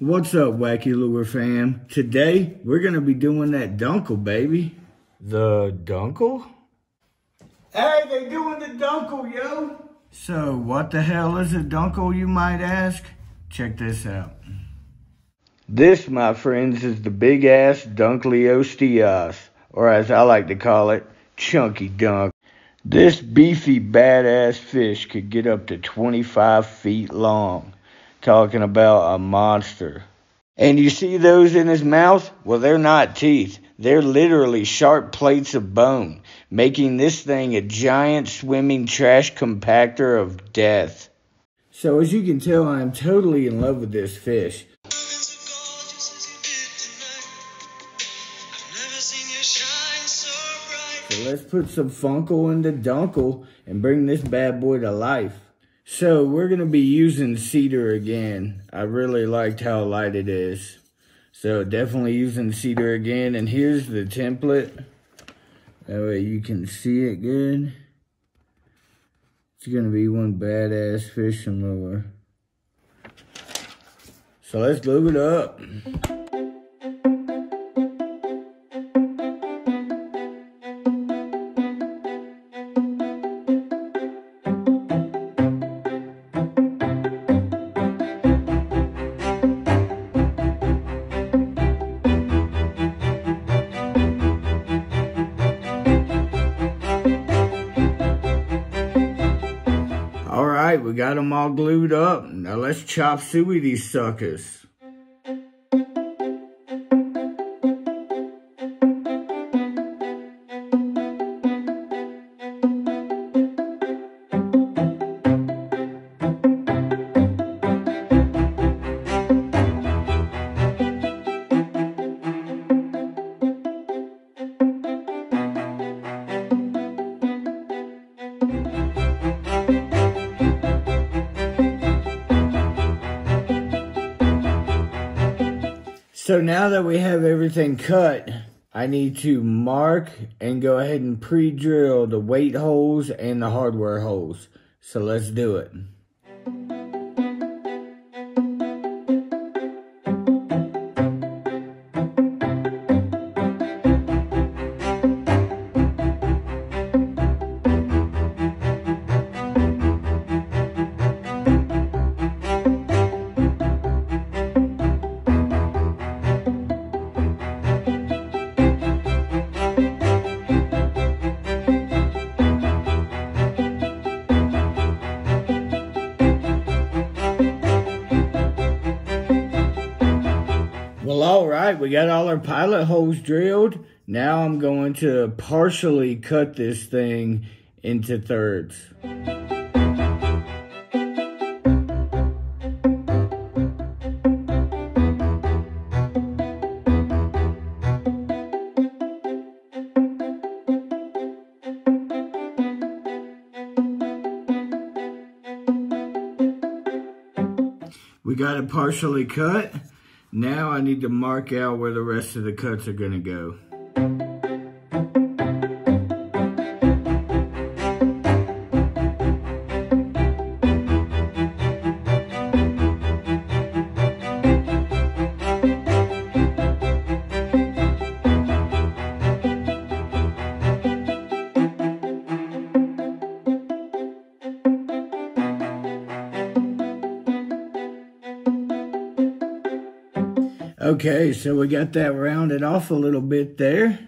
What's up, Wacky Lure fam? Today, we're going to be doing that Dunkle, baby. The Dunkle? Hey, they doing the Dunkle, yo! So, what the hell is a Dunkle, you might ask? Check this out. This, my friends, is the big-ass dunkleosteus, or as I like to call it, chunky dunk. This beefy, badass fish could get up to 25 feet long. Talking about a monster. And you see those in his mouth? Well, they're not teeth. They're literally sharp plates of bone, making this thing a giant swimming trash compactor of death. So as you can tell, I am totally in love with this fish. So let's put some Funkle in the Dunkle and bring this bad boy to life. So we're going to be using cedar again. I really liked how light it is. So definitely using cedar again. And here's the template. That way you can see it good. It's going to be one badass fishing lure. So let's lube it up. Alright, we got them all glued up. Now let's chop suey these suckers. So now that we have everything cut, I need to mark and go ahead and pre-drill the weight holes and the hardware holes. So let's do it. Well, all right, we got all our pilot holes drilled. Now I'm going to partially cut this thing into thirds. We got it partially cut. Now I need to mark out where the rest of the cuts are going to go. Okay, so we got that rounded off a little bit there.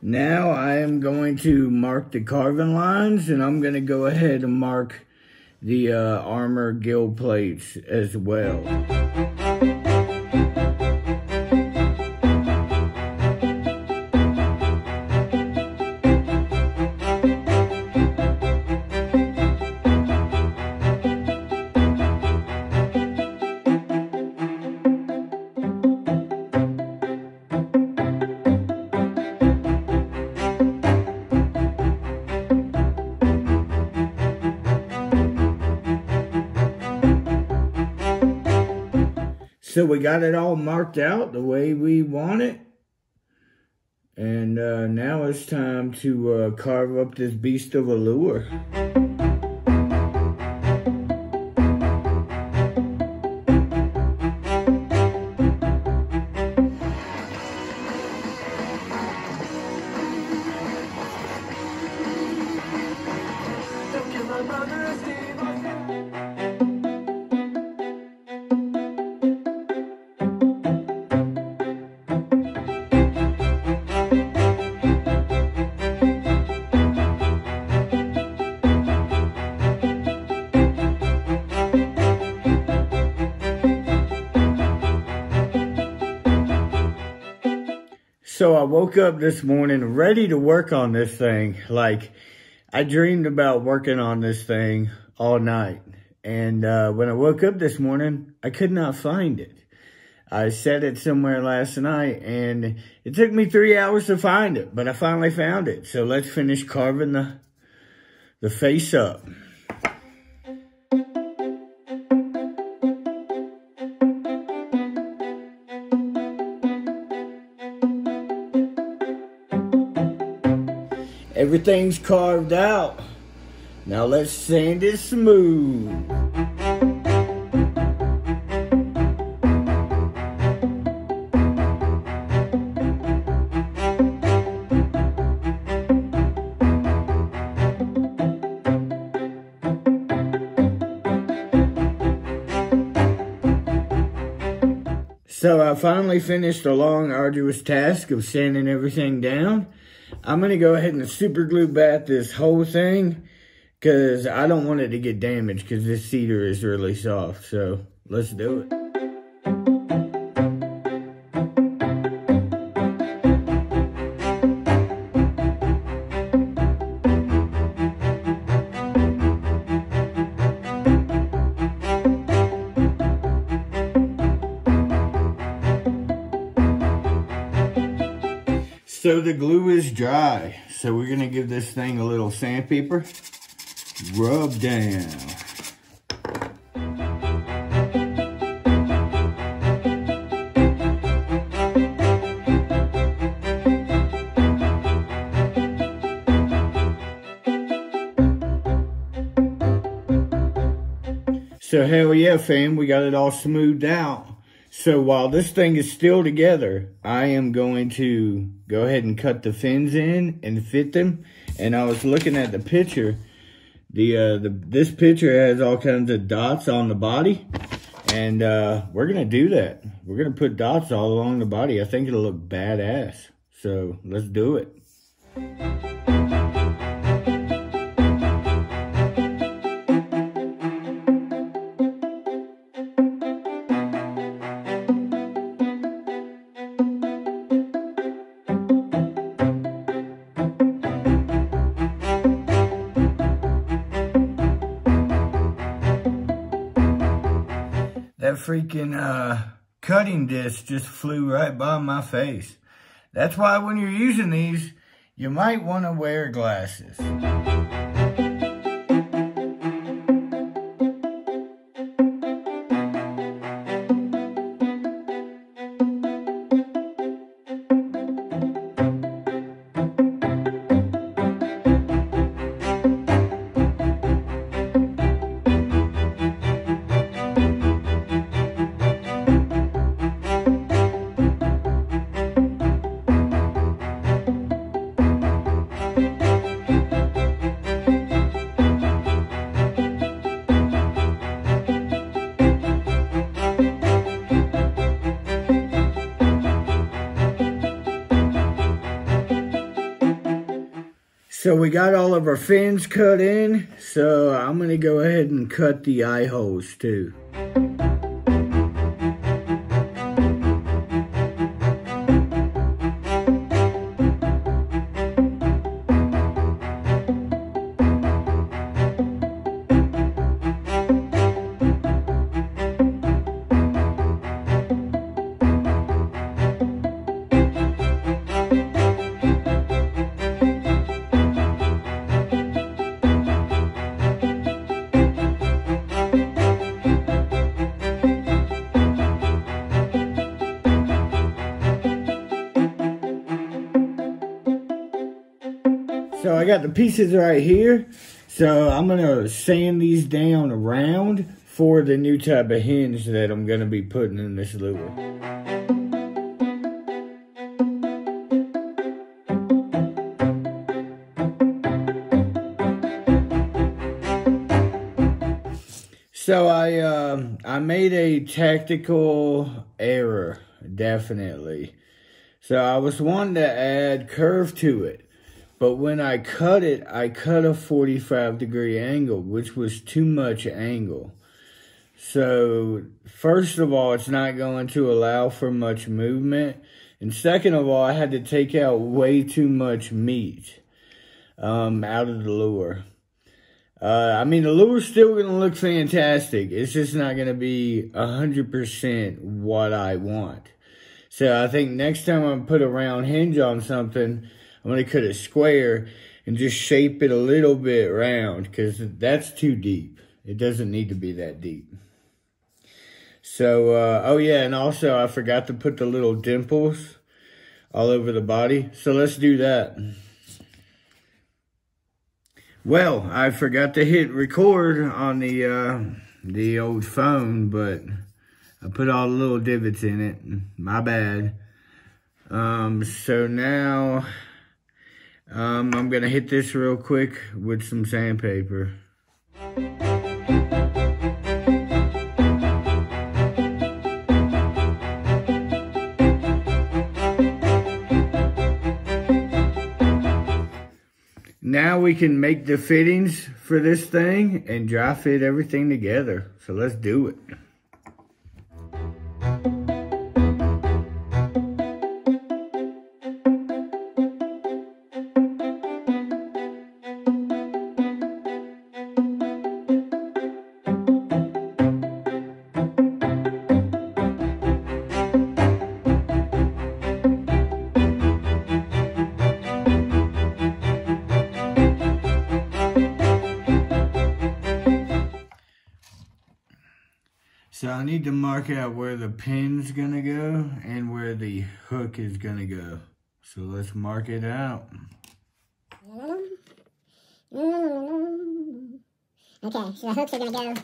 Now I am going to mark the carving lines, and I'm going to go ahead and mark the armor gill plates as well. So we got it all marked out the way we want it. And now it's time to carve up this beast of a lure. So I woke up this morning ready to work on this thing. Like, I dreamed about working on this thing all night. And when I woke up this morning, I could not find it. I set it somewhere last night, and it took me 3 hours to find it, but I finally found it. So let's finish carving the face up. Everything's carved out. Now let's sand it smooth. So I finally finished the long, arduous task of sanding everything down. I'm going to go ahead and super glue back this whole thing because I don't want it to get damaged because this cedar is really soft. So let's do it. So the glue is dry, so we're gonna give this thing a little sandpaper. Rub down. So hell yeah, fam, we got it all smoothed out. So while this thing is still together, I am going to go ahead and cut the fins in and fit them. And I was looking at the picture. This picture has all kinds of dots on the body. And we're going to do that. We're going to put dots all along the body. I think it'll look badass. So let's do it. That freaking cutting disc just flew right by my face. That's why when you're using these, you might want to wear glasses. So we got all of our fins cut in, so I'm going to go ahead and cut the eye holes too. So I got the pieces right here. So I'm going to sand these down around for the new type of hinge that I'm going to be putting in this lure. So I made a tactical error, definitely. So I was wanting to add curve to it. But when I cut it, I cut a 45-degree angle, which was too much angle. So, first of all, it's not going to allow for much movement. And second of all, I had to take out way too much meat out of the lure. I mean, the lure's still going to look fantastic. It's just not going to be 100% what I want. So I think next time I put a round hinge on something, I'm going to cut it square and just shape it a little bit round, because that's too deep. It doesn't need to be that deep. So, oh yeah, and also I forgot to put the little dimples all over the body. So let's do that. Well, I forgot to hit record on the old phone, but I put all the little divots in it. My bad. So now I'm gonna hit this real quick with some sandpaper. Now we can make the fittings for this thing and dry fit everything together. So let's do it. So I need to mark out where the pin's gonna go and where the hook is gonna go. So let's mark it out. Okay, so the hooks are gonna go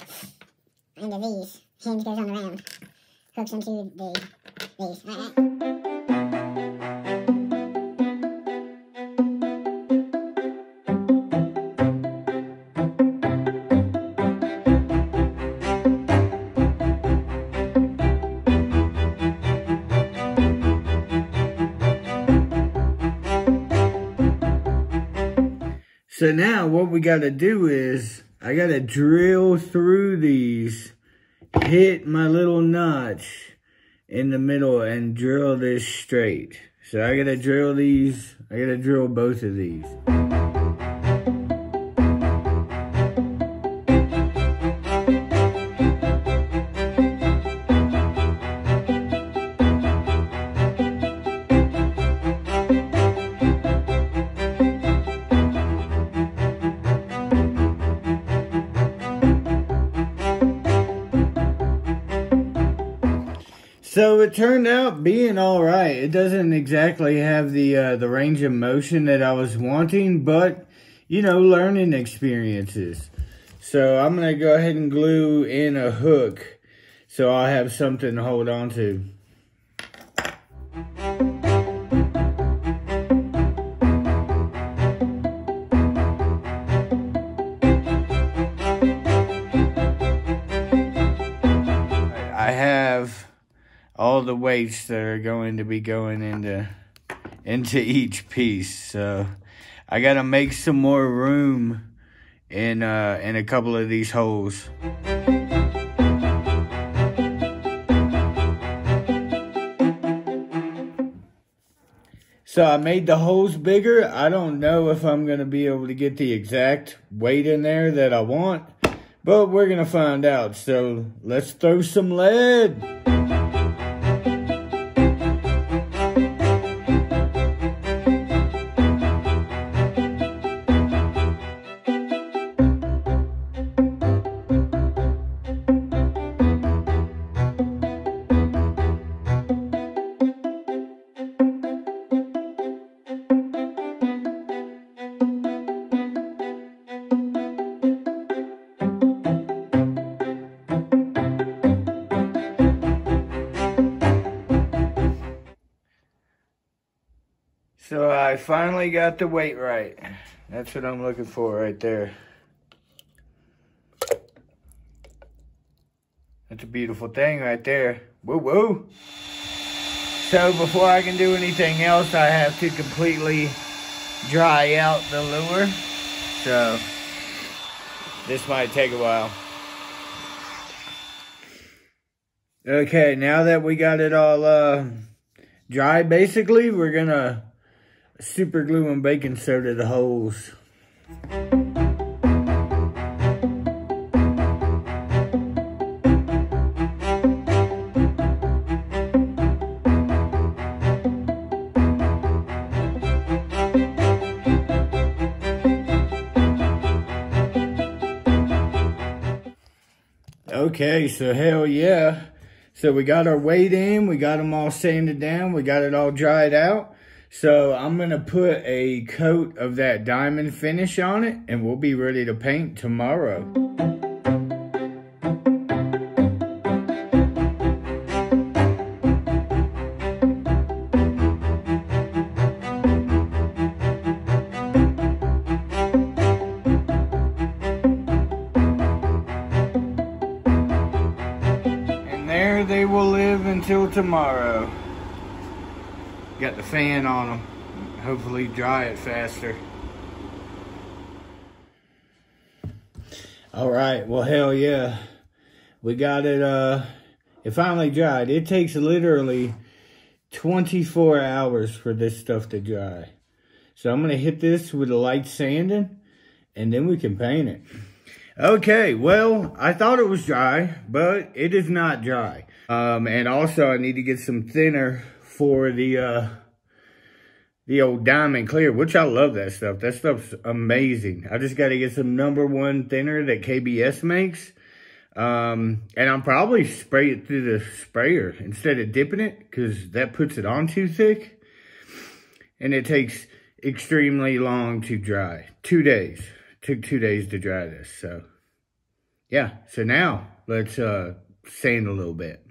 into these. Hinge goes on the round. Hooks into these. Alright. So now what we got to do is, I got to drill through these, hit my little notch in the middle and drill this straight. So I got to drill these, I got to drill both of these. So it turned out being all right. It doesn't exactly have the range of motion that I was wanting, but, you know, learning experiences. So I'm going to go ahead and glue in a hook so I'll have something to hold on to. I have all the weights that are going to be going into each piece. So I gotta make some more room in a couple of these holes. So I made the holes bigger. I don't know if I'm gonna be able to get the exact weight in there that I want, but we're gonna find out. So let's throw some lead. So I finally got the weight right. That's what I'm looking for right there. That's a beautiful thing right there. Woo woo. So before I can do anything else, I have to completely dry out the lure. So this might take a while. Okay, now that we got it all dry. Basically, we're gonna super glue and baking soda the holes. Okay, so hell yeah. So we got our weight in, we got them all sanded down, we got it all dried out. So I'm gonna put a coat of that diamond finish on it and we'll be ready to paint tomorrow. There they will live until tomorrow. Got the fan on them. Hopefully dry it faster. All right, well, hell yeah. We got it finally dried. It takes literally 24 hours for this stuff to dry. So I'm gonna hit this with a light sanding and then we can paint it. Okay, well, I thought it was dry, but it is not dry. And also I need to get some thinner for the old diamond clear, which I love that stuff. That stuff's amazing. I just got to get some #1 thinner that KBS makes. And I'm probably spray it through the sprayer instead of dipping it because that puts it on too thick. And it takes extremely long to dry. 2 days. Took 2 days to dry this, so yeah. So now let's sand a little bit.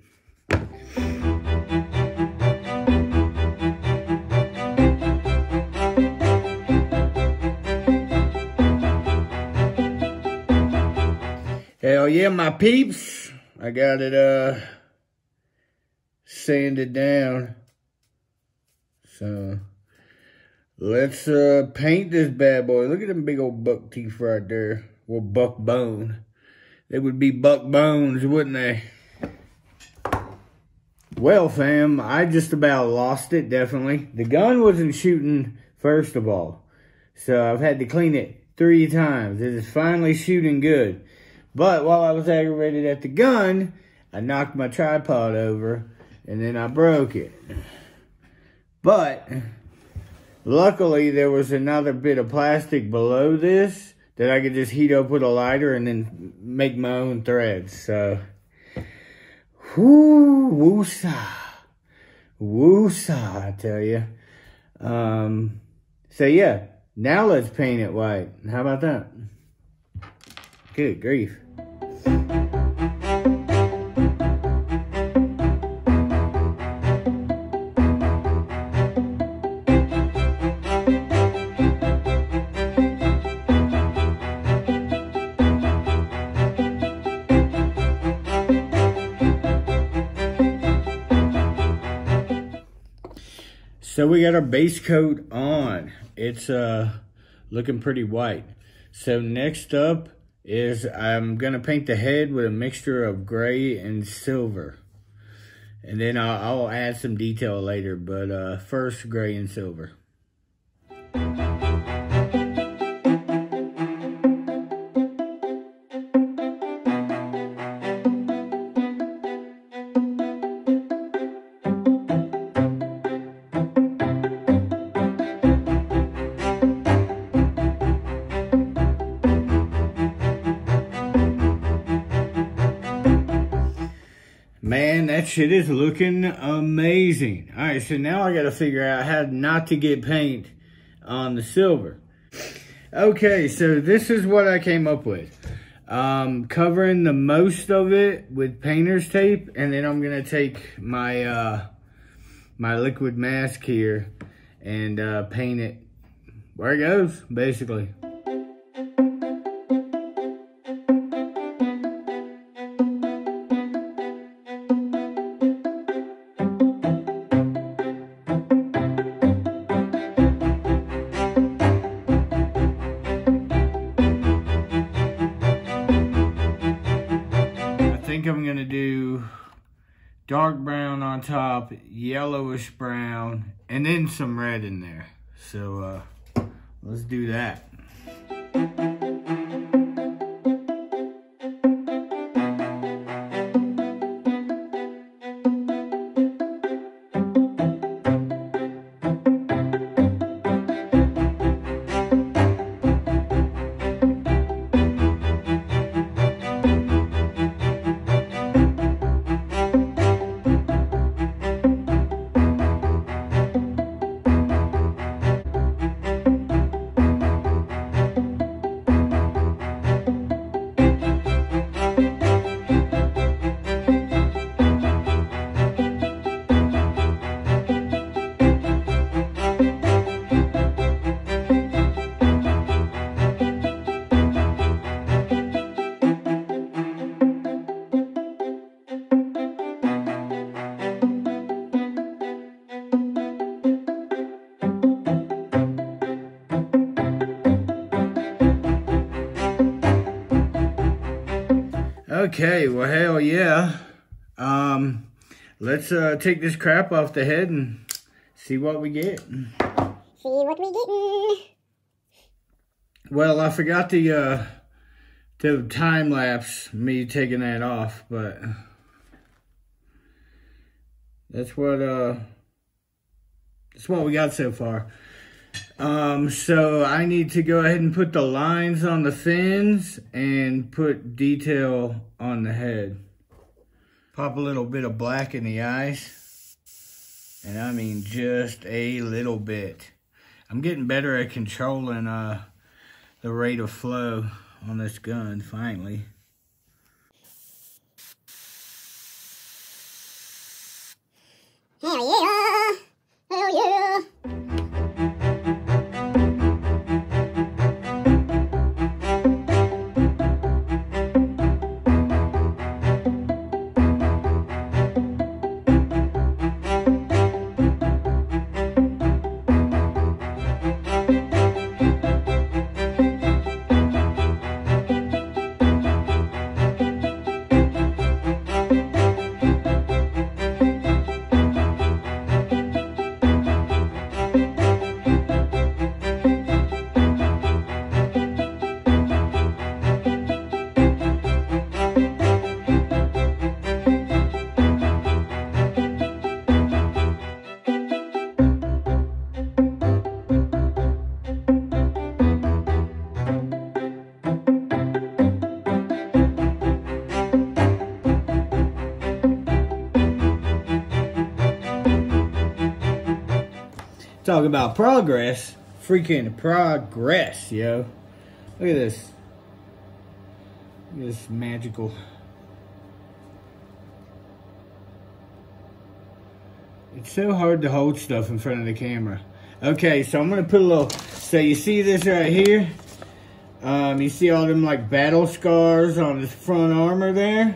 Hell yeah, my peeps! I got it sanded down. So let's paint this bad boy. Look at them big old buck teeth right there. Or buck bone. They would be buck bones, wouldn't they? Well, fam, I just about lost it, definitely. The gun wasn't shooting, first of all. So I've had to clean it 3 times. It is finally shooting good. But while I was aggravated at the gun, I knocked my tripod over and then I broke it. But luckily, there was another bit of plastic below this that I could just heat up with a lighter and then make my own threads. So, whoo, woosah. Woosah, I tell you. So yeah, now let's paint it white. How about that? Good grief. So we got our base coat on. It's looking pretty white. So next up is I'm gonna paint the head with a mixture of gray and silver. And then I'll add some detail later, but first gray and silver. Man, that shit is looking amazing. All right, so now I got to figure out how not to get paint on the silver. Okay, so this is what I came up with. Covering the most of it with painter's tape, and then I'm going to take my my liquid mask here and paint it where it goes, basically. I'm gonna do dark brown brown on top, yellowish brown, and then some red in there. So let's do that. Okay, well, hell yeah. Let's take this crap off the head and see what we get. See what we getting. Well, I forgot the time lapse me taking that off, but that's what we got so far. So I need to go ahead and put the lines on the fins and put detail on the head. Pop a little bit of black in the eyes. And I mean just a little bit. I'm getting better at controlling the rate of flow on this gun, finally. Hell yeah! Hell yeah! Talk about progress. Freaking progress, yo. Look at this. Look at this magical. It's so hard to hold stuff in front of the camera. Okay, so I'm gonna put a little, so you see this right here? You see all them like battle scars on the front armor there?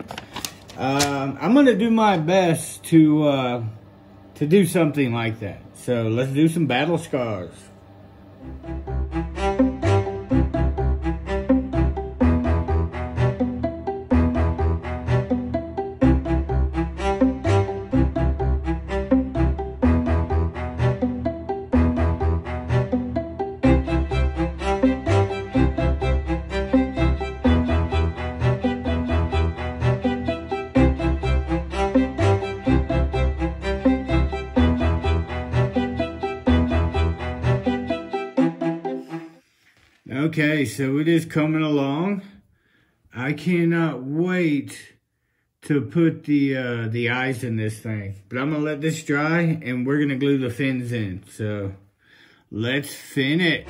I'm gonna do my best to do something like that. So let's do some battle scars. Okay, so it is coming along. I cannot wait to put the eyes in this thing. But I'm gonna let this dry and we're gonna glue the fins in. So let's fin it.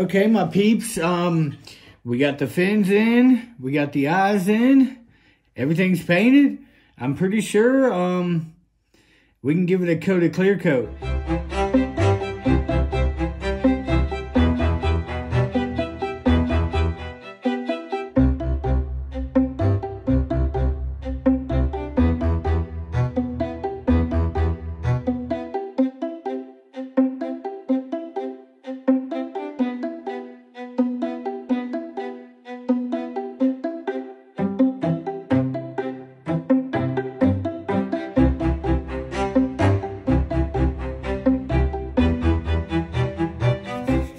Okay, my peeps, We got the fins in. We got the eyes in. Everything's painted. I'm pretty sure we can give it a coat of clear coat.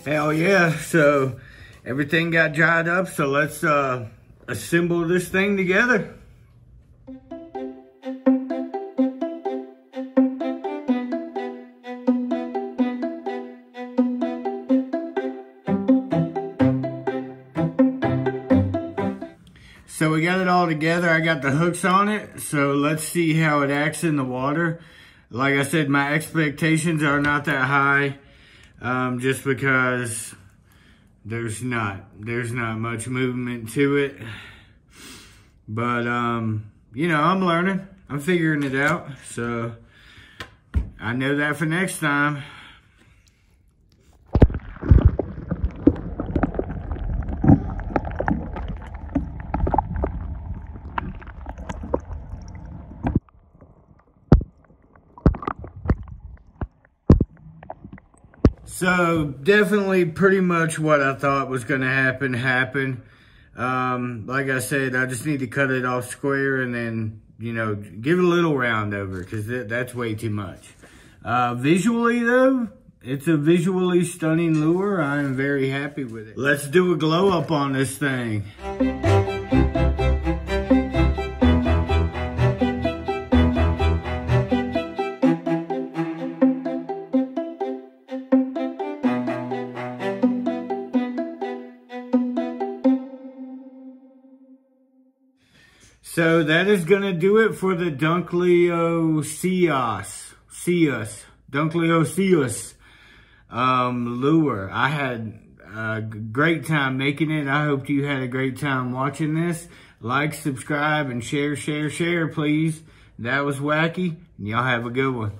Hell yeah, so everything got dried up, so let's assemble this thing together. So we got it all together. I got the hooks on it, so let's see how it acts in the water. Like I said, my expectations are not that high. Just because there's not much movement to it. But, you know, I'm learning. I'm figuring it out. So, I know that for next time. So definitely pretty much what I thought was going to happen happened. Like I said, I just need to cut it off square and then, you know, give it a little round over because that's way too much. Visually though, it's a visually stunning lure. I am very happy with it. Let's do a glow up on this thing. So that is going to do it for the dunkleosteus lure. I had a great time making it. I hope you had a great time watching this. Like, subscribe, and share, please. That was wacky. Y'all have a good one.